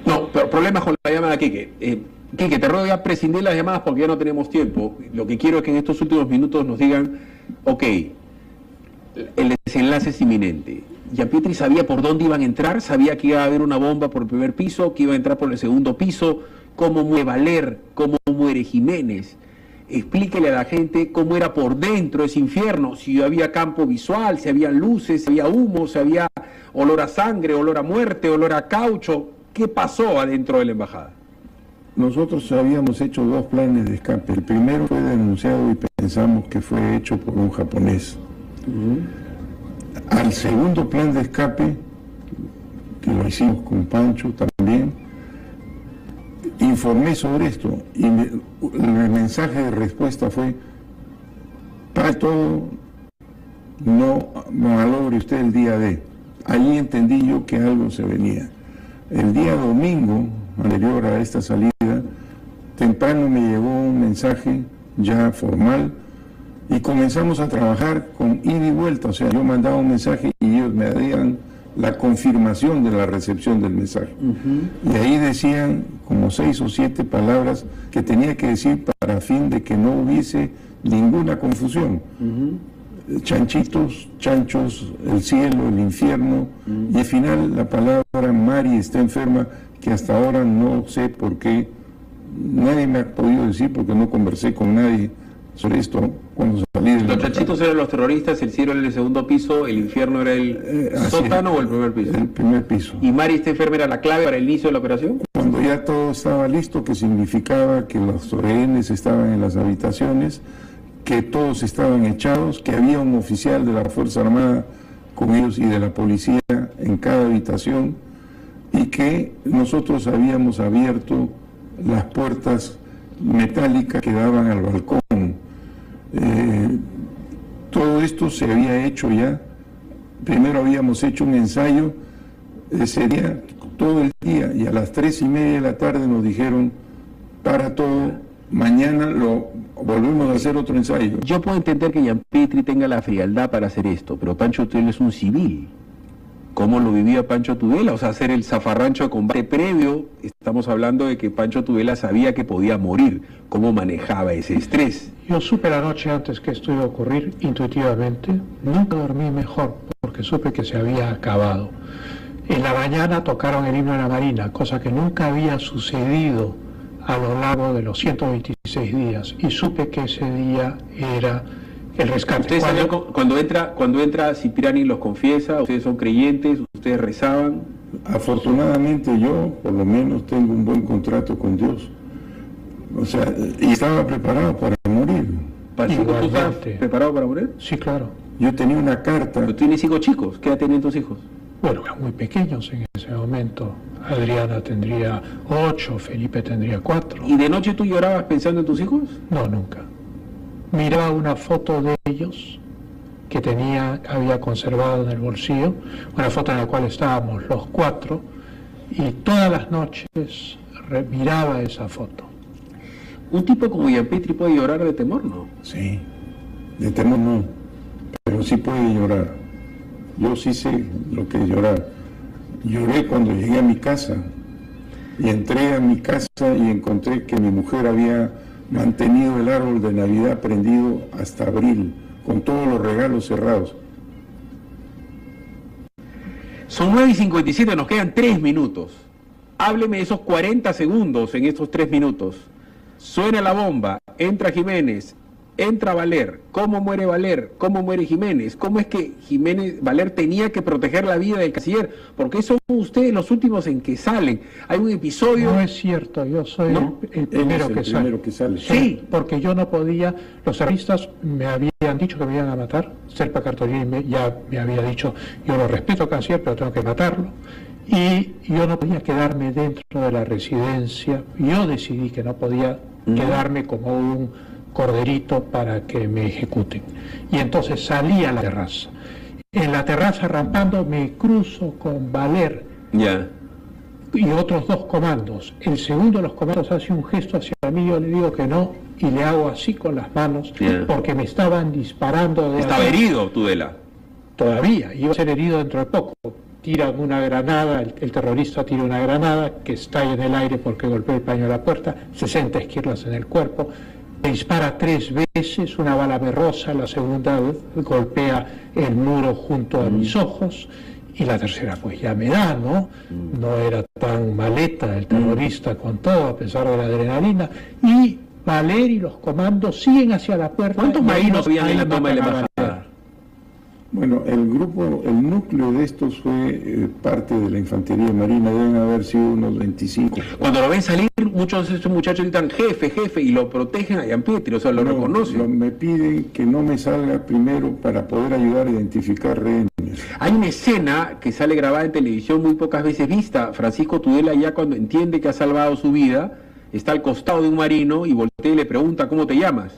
No, pero problemas con la llamada, Quique. Quique, te ruego ya prescindir las llamadas porque ya no tenemos tiempo. Lo que quiero es que en estos últimos minutos nos digan, ok, el desenlace es inminente. Gianpietri sabía por dónde iban a entrar, sabía que iba a haber una bomba por el primer piso, que iba a entrar por el segundo piso, cómo muere Valer, cómo muere Jiménez. Explíquele a la gente cómo era por dentro ese infierno, si había campo visual, si había luces, si había humo, si había olor a sangre, olor a muerte, olor a caucho. ¿Qué pasó adentro de la embajada? Nosotros habíamos hecho 2 planes de escape. El primero fue denunciado y pensamos que fue hecho por un japonés. Al segundo plan de escape, que lo hicimos con Pancho también, informé sobre esto y el mensaje de respuesta fue: para todo, no malogre usted el día D. Ahí entendí yo que algo se venía. El día domingo, anterior a esta salida, temprano me llegó un mensaje ya formal y comenzamos a trabajar con ida y vuelta. O sea, yo mandaba un mensaje y ellos me darían la confirmación de la recepción del mensaje. Y ahí decían como 6 o 7 palabras que tenía que decir para fin de que no hubiese ninguna confusión. Chanchitos, chanchos, el cielo, el infierno, y al final la palabra Mari está enferma, que hasta ahora no sé por qué, nadie me ha podido decir porque no conversé con nadie sobre esto cuando salí de Los chanchitos eran los terroristas, el cielo era el segundo piso, el infierno era el sótano o el primer piso. El primer piso. ¿Y Mari, esta enfermera, era la clave para el inicio de la operación? Cuando ya todo estaba listo, que significaba que los rehenes estaban en las habitaciones, que todos estaban echados, que había un oficial de la Fuerza Armada con ellos y de la policía en cada habitación, y que nosotros habíamos abierto las puertas metálicas que daban al balcón. Todo esto se había hecho ya. Primero habíamos hecho un ensayo ese día, todo el día, y a las 3:30 de la tarde nos dijeron, para todo, mañana lo volvemos a hacer otro ensayo. Yo puedo entender que Gianpietri tenga la frialdad para hacer esto, pero Pancho Tudela es un civil. ¿Cómo lo vivía Pancho Tudela? O sea, hacer el zafarrancho de combate previo, estamos hablando de que Pancho Tudela sabía que podía morir. ¿Cómo manejaba ese estrés? Yo supe la noche antes que esto iba a ocurrir, intuitivamente. Nunca dormí mejor, porque supe que se había acabado. En la mañana tocaron el himno de la Marina, cosa que nunca había sucedido a lo largo de los 126 días. Y supe que ese día era el rescate. ¿Ustedes sabían cuando entra Cipriani los confiesa? ¿Ustedes son creyentes? ¿Ustedes rezaban? Afortunadamente yo, por lo menos, tengo un buen contrato con Dios. O sea, y estaba preparado para morir. ¿Pachico, tú estabas preparado para morir? Sí, claro. Yo tenía una carta. Pero tienes hijos chicos. ¿Qué edad tenían tus hijos? Bueno, muy pequeños en ese momento. Adriana tendría 8, Felipe tendría 4. ¿Y de noche tú llorabas pensando en tus hijos? No, nunca. Miraba una foto de ellos que había conservado en el bolsillo, una foto en la cual estábamos los 4, y todas las noches miraba esa foto. Un tipo como Gianpietri puede llorar de temor, ¿no? Sí, de temor no, pero sí puede llorar. Yo sí sé lo que es llorar. Lloré cuando llegué a mi casa y entré a mi casa y encontré que mi mujer había mantenido el árbol de Navidad prendido hasta abril, con todos los regalos cerrados. Son 9:57, nos quedan 3 minutos. Hábleme de esos 40 segundos en estos 3 minutos. Suena la bomba, entra Jiménez, entra Valer. ¿Cómo muere Valer? ¿Cómo muere Jiménez? ¿Cómo es que Valer tenía que proteger la vida del canciller? Porque son ustedes los últimos en que salen. Hay un episodio... No es cierto, yo soy ¿no? el primero que sale. Sí. Porque yo no podía, los terroristas me habían dicho que me iban a matar, Serpa Cartolini ya me había dicho, yo lo respeto canciller, pero tengo que matarlo. Y yo no podía quedarme dentro de la residencia, yo decidí que no podía quedarme como un corderito para que me ejecuten. Y entonces salí a la terraza. En la terraza rampando me cruzo con Valer y otros 2 comandos. El segundo de los comandos hace un gesto hacia mí, yo le digo que no, y le hago así con las manos, porque me estaban disparando. ¿Estaba herido, Tudela? Todavía, iba a ser herido dentro de poco. Tiran una granada, el terrorista tira una granada que estalla en el aire porque golpea el paño a la puerta, 60 esquirlas en el cuerpo, me dispara 3 veces, una bala me roza, la segunda golpea el muro junto a mis ojos, y la tercera pues ya me da, ¿no? No era tan maleta el terrorista con todo, a pesar de la adrenalina, y Valer y los comandos siguen hacia la puerta. ¿Cuántos marinos habían en la toma de la embajada? Bueno, el núcleo de estos fue parte de la infantería marina, deben haber sido unos 25. Cuando lo ven salir, muchos de estos muchachos gritan jefe, jefe, y lo protegen a Gianpietri, o sea, lo reconocen. Me piden que no me salga primero para poder ayudar a identificar rehenes. Hay una escena que sale grabada en televisión muy pocas veces vista. Francisco Tudela, ya cuando entiende que ha salvado su vida, está al costado de un marino y voltea y le pregunta ¿cómo te llamas?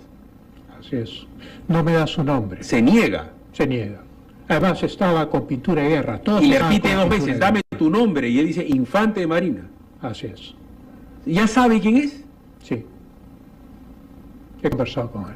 Así es. No me da su nombre. Se niega. Se niega. Además estaba con pintura de guerra. Todos y le repite 2 veces, dame tu nombre, y él dice infante de marina. Así es. ¿Ya sabe quién es? Sí. He conversado con él.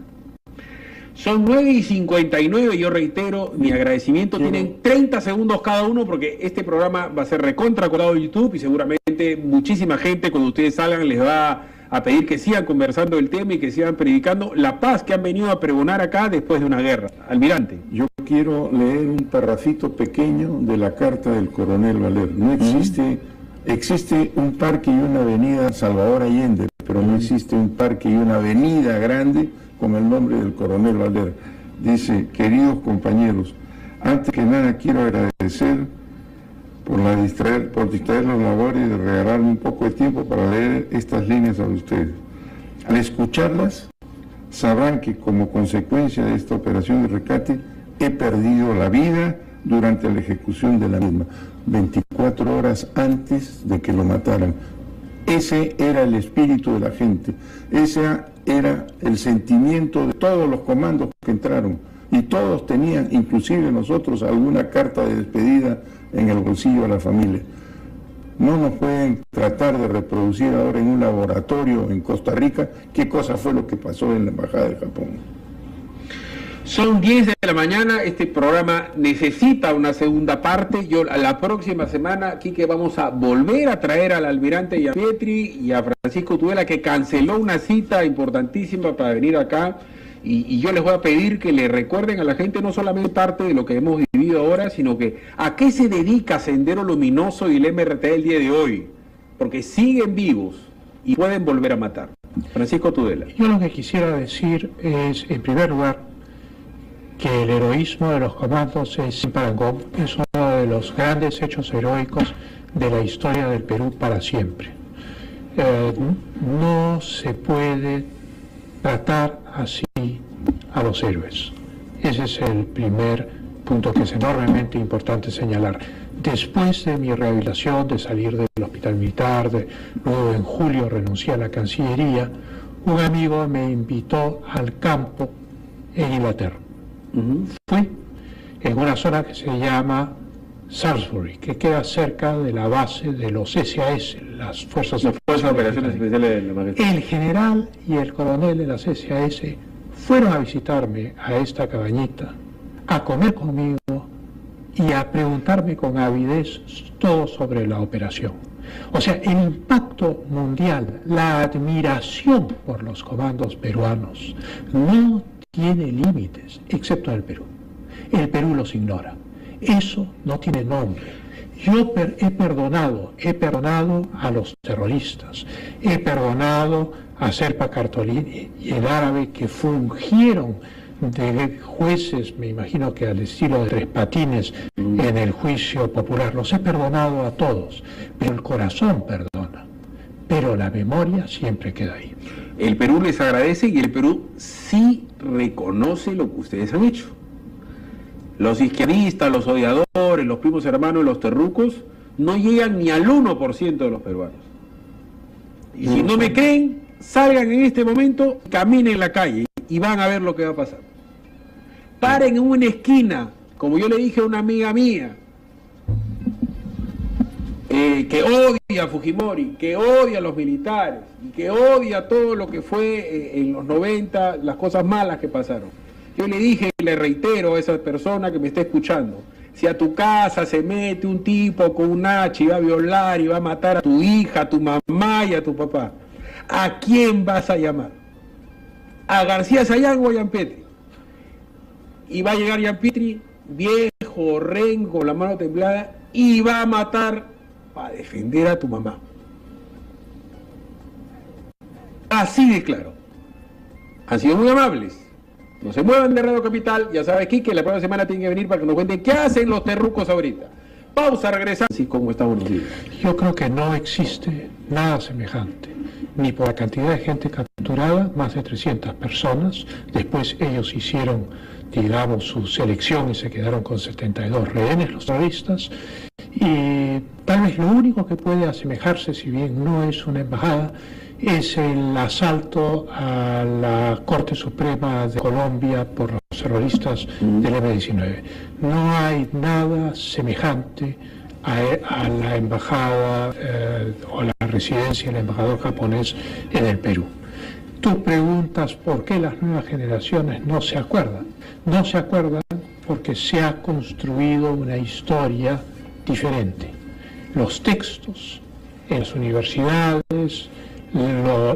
Son 9:59, yo reitero mi agradecimiento. Tienen 30 segundos cada uno porque este programa va a ser recontra colado en YouTube y seguramente muchísima gente cuando ustedes salgan les va a pedir que sigan conversando del tema y que sigan predicando la paz que han venido a pregonar acá después de una guerra. Almirante. Yo quiero leer un parrafito pequeño de la carta del coronel Valer. No existe, existe un parque y una avenida Salvador Allende, pero no existe un parque y una avenida grande con el nombre del coronel Valer. Dice: queridos compañeros, antes que nada quiero agradecer por distraer las labores y de regalarme un poco de tiempo para leer estas líneas a ustedes. Al escucharlas, sabrán que como consecuencia de esta operación de rescate he perdido la vida durante la ejecución de la misma, 24 horas antes de que lo mataran. Ese era el espíritu de la gente, ese era el sentimiento de todos los comandos que entraron, y todos tenían, inclusive nosotros, alguna carta de despedida en el bolsillo de la familia. No nos pueden tratar de reproducir ahora en un laboratorio en Costa Rica qué cosa fue lo que pasó en la Embajada de Japón. Son 10 de la mañana, este programa necesita una segunda parte. La próxima semana, Quique, vamos a volver a traer al almirante Giampietri y a Francisco Tudela, que canceló una cita importantísima para venir acá. Y yo les voy a pedir que le recuerden a la gente no solamente parte de lo que hemos vivido ahora, sino que a qué se dedica Sendero Luminoso y el MRT el día de hoy, porque siguen vivos y pueden volver a matar. Francisco Tudela. Yo lo que quisiera decir es, en primer lugar, que el heroísmo de los comandos sin parangón es uno de los grandes hechos heroicos de la historia del Perú para siempre. No se puede tratar así a los héroes. Ese es el primer punto que es enormemente importante señalar. Después de mi rehabilitación, de salir del hospital militar, luego en julio renuncié a la Cancillería, un amigo me invitó al campo en Inglaterra. Fui en una zona que se llama Salisbury, que queda cerca de la base de los SAS, las Fuerzas de Operaciones Especiales de la Majestad. El general y el coronel de las SAS fueron a visitarme a esta cabañita, a comer conmigo y a preguntarme con avidez todo sobre la operación. O sea, el impacto mundial, la admiración por los comandos peruanos no tiene límites, excepto en el Perú. El Perú los ignora. Eso no tiene nombre. Yo he perdonado a los terroristas, he perdonado a Serpa Cartolini y el árabe que fungieron de jueces, me imagino que al estilo de Tres Patines en el juicio popular. Los he perdonado a todos, pero el corazón perdona, pero la memoria siempre queda ahí. El Perú les agradece y el Perú sí reconoce lo que ustedes han hecho. Los izquierdistas, los odiadores, los primos hermanos, los terrucos, no llegan ni al 1% de los peruanos. Y si no me creen, salgan en este momento, caminen en la calle y van a ver lo que va a pasar. Paren en una esquina, como yo le dije a una amiga mía, que odia a Fujimori, que odia a los militares, y que odia todo lo que fue en los 90, las cosas malas que pasaron. Yo le dije, le reitero a esa persona que me está escuchando, si a tu casa se mete un tipo con un hacha y va a violar y va a matar a tu hija, a tu mamá y a tu papá, ¿a quién vas a llamar? ¿A García Sayán o a Giampietri? Y va a llegar Giampietri, viejo, rengo, con la mano temblada, y va a matar para defender a tu mamá. Así de claro. Han sido muy amables. No se muevan de Radio Capital. Ya sabes, Quique, la próxima semana tienen que venir para que nos cuenten qué hacen los terrucos ahorita. Pausa, regresamos. Así como está, buenos días. Yo creo que no existe nada semejante, ni por la cantidad de gente capturada, más de 300 personas. Después ellos hicieron, digamos, su selección y se quedaron con 72 rehenes, los terroristas. Y tal vez lo único que puede asemejarse, si bien no es una embajada, es el asalto a la Corte Suprema de Colombia por los terroristas del M-19. No hay nada semejante a la embajada o la residencia del embajador japonés en el Perú. Tú preguntas por qué las nuevas generaciones no se acuerdan. No se acuerdan porque se ha construido una historia diferente. Los textos en las universidades,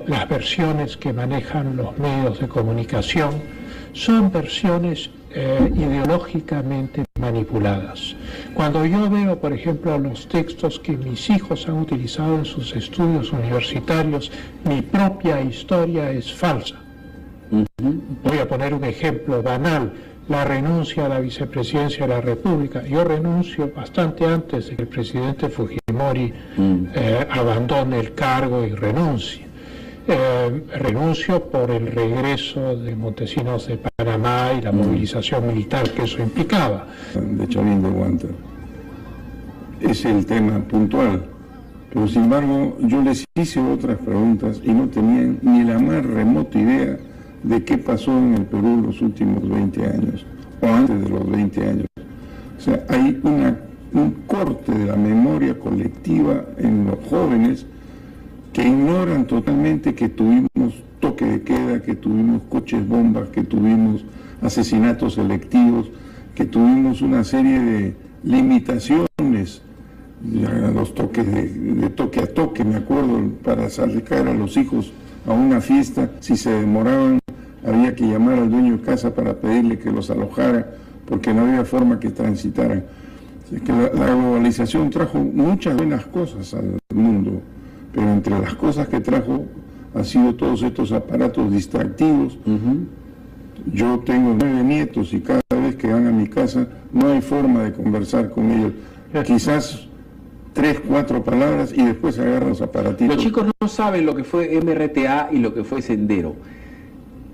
las versiones que manejan los medios de comunicación son versiones ideológicamente manipuladas. Cuando yo veo, por ejemplo, los textos que mis hijos han utilizado en sus estudios universitarios, mi propia historia es falsa. Voy a poner un ejemplo banal, la renuncia a la vicepresidencia de la República. Yo renuncio bastante antes de que el presidente Fujimori abandone el cargo y renuncie. Renuncio por el regreso de Montesinos de Panamá y la movilización militar que eso implicaba. De Chavín de Huántar. Es el tema puntual. Pero sin embargo, yo les hice otras preguntas y no tenían ni la más remota idea de qué pasó en el Perú los últimos 20 años, o antes de los 20 años. O sea, hay un corte de la memoria colectiva en los jóvenes que ignoran totalmente que tuvimos toque de queda, que tuvimos coches bombas, que tuvimos asesinatos selectivos, que tuvimos una serie de limitaciones, los toques de toque a toque, me acuerdo, para sacar a los hijos a una fiesta, si se demoraban había que llamar al dueño de casa para pedirle que los alojara, porque no había forma que transitaran. Es que la globalización trajo muchas buenas cosas al mundo, pero entre las cosas que trajo han sido todos estos aparatos distractivos. Yo tengo 9 nietos y cada vez que van a mi casa no hay forma de conversar con ellos. Quizás 3, 4 palabras y después agarran los aparatitos. Los chicos no saben lo que fue MRTA y lo que fue Sendero.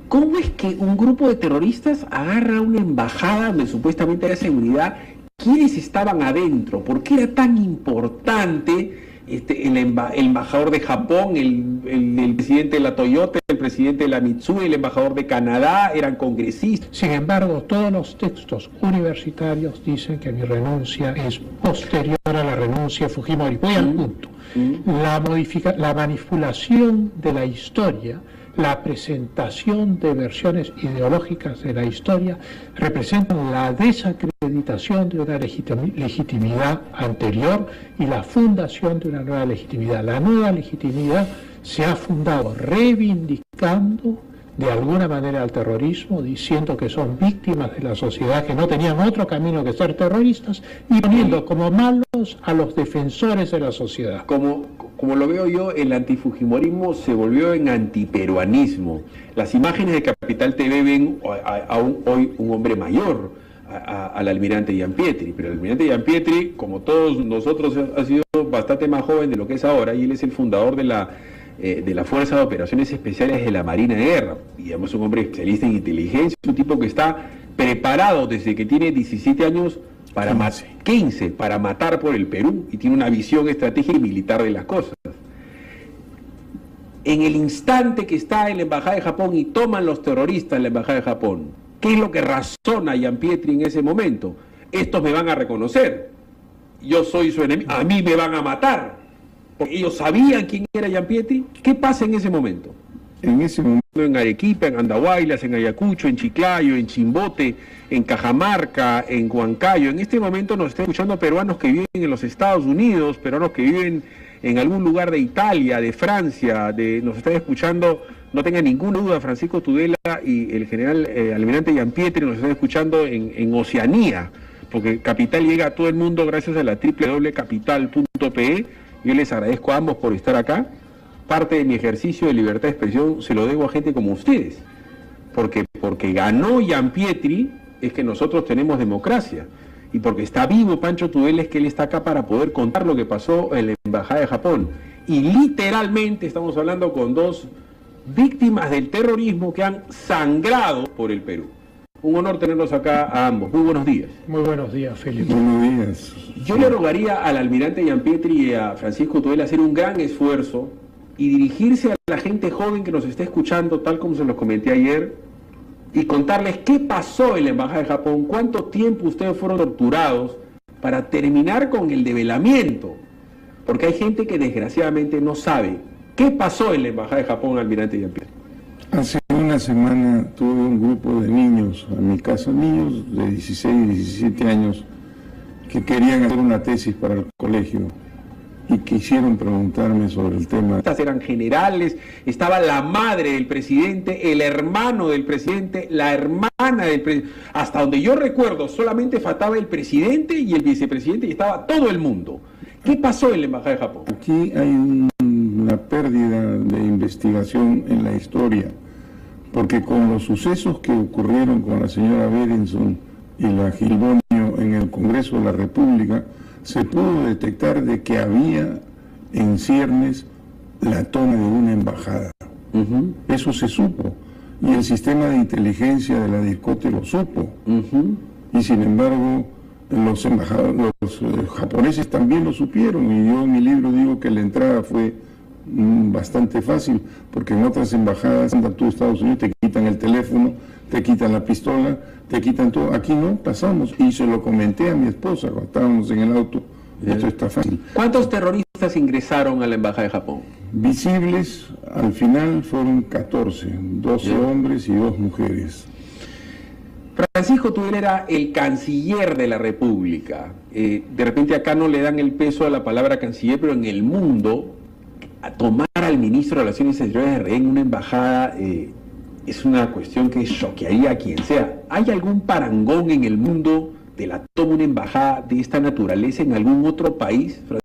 ¿Cómo es que un grupo de terroristas agarra una embajada donde supuestamente había seguridad? ¿Quiénes estaban adentro? ¿Por qué era tan importante el embajador de Japón, el presidente de la Toyota, el presidente de la Mitsui, el embajador de Canadá? Eran congresistas. Sin embargo, todos los textos universitarios dicen que mi renuncia es posterior a la renuncia de Fujimori. Voy al punto. La manipulación de la historia, la presentación de versiones ideológicas de la historia representan la desacreditación de una legitimidad anterior y la fundación de una nueva legitimidad. La nueva legitimidad se ha fundado reivindicando de alguna manera al terrorismo, diciendo que son víctimas de la sociedad, que no tenían otro camino que ser terroristas, y poniendo como malos a los defensores de la sociedad. Como lo veo yo, el antifujimorismo se volvió en antiperuanismo. Las imágenes de Capital TV ven hoy un hombre mayor, al almirante Gianpietri, pero el almirante Gianpietri, como todos nosotros, ha sido bastante más joven de lo que es ahora, y él es el fundador de la Fuerza de Operaciones Especiales de la Marina de Guerra, y además un hombre especialista en inteligencia, un tipo que está preparado desde que tiene 17 años para 15 para matar por el Perú, y tiene una visión estratégica y militar de las cosas. En el instante que está en la Embajada de Japón y toman los terroristas la Embajada de Japón, ¿qué es lo que razona Gianpietri en ese momento? Estos me van a reconocer, yo soy su enemigo, a mí me van a matar. Porque ellos sabían quién era Gianpietri. ¿Qué pasa en ese momento? En ese momento, en Arequipa, en Andahuaylas, en Ayacucho, en Chiclayo, en Chimbote, en Cajamarca, en Huancayo. En este momento nos están escuchando peruanos que viven en los Estados Unidos, peruanos que viven en algún lugar de Italia, de Francia, nos están escuchando, no tengan ninguna duda, Francisco Tudela y el general almirante Gianpietri nos están escuchando en Oceanía, porque Capital llega a todo el mundo gracias a la www.capital.pe. Yo les agradezco a ambos por estar acá. Parte de mi ejercicio de libertad de expresión se lo debo a gente como ustedes, porque ganó Gianpietri es que nosotros tenemos democracia, y porque está vivo Pancho Tudela es que él está acá para poder contar lo que pasó en la Embajada de Japón. Y literalmente estamos hablando con 2 víctimas del terrorismo que han sangrado por el Perú. Un honor tenerlos acá a ambos. Muy buenos días. Muy buenos días, Felipe. buenos días. Yo le rogaría al almirante Gianpietri y a Francisco Tudela hacer un gran esfuerzo y dirigirse a la gente joven que nos está escuchando, tal como se los comenté ayer, y contarles qué pasó en la Embajada de Japón, cuánto tiempo ustedes fueron torturados para terminar con el develamiento, porque hay gente que desgraciadamente no sabe qué pasó en la Embajada de Japón, almirante Gianpietri. Hace una semana tuve un grupo de niños a mi casa, niños de 16 y 17 años que querían hacer una tesis para el colegio y quisieron preguntarme sobre el tema. Estas eran generales, estaba la madre del presidente, el hermano del presidente, la hermana del presidente. Hasta donde yo recuerdo, solamente faltaba el presidente y el vicepresidente y estaba todo el mundo. ¿Qué pasó en la Embajada de Japón? Aquí hay una pérdida de investigación en la historia, porque con los sucesos que ocurrieron con la señora Berenson y la Gilbonio en el Congreso de la República, se pudo detectar de que había en ciernes la toma de una embajada. Eso se supo, y el sistema de inteligencia de la DIRCOTE lo supo, y sin embargo los japoneses también lo supieron, y yo en mi libro digo que la entrada fue bastante fácil, porque en otras embajadas, anda tú a Estados Unidos, te quitan el teléfono, te quitan la pistola, te quitan todo. Aquí no, pasamos, y se lo comenté a mi esposa cuando estábamos en el auto. Esto está fácil. ¿Cuántos terroristas ingresaron a la embajada de Japón? Visibles, al final fueron 14, 12 hombres y 2 mujeres. Francisco Tudela era el canciller de la República. De repente acá no le dan el peso a la palabra canciller, pero en el mundo, a tomar al ministro de Relaciones Exteriores de rehén en una embajada es una cuestión que choquearía a quien sea. ¿Hay algún parangón en el mundo de la toma de una embajada de esta naturaleza en algún otro país?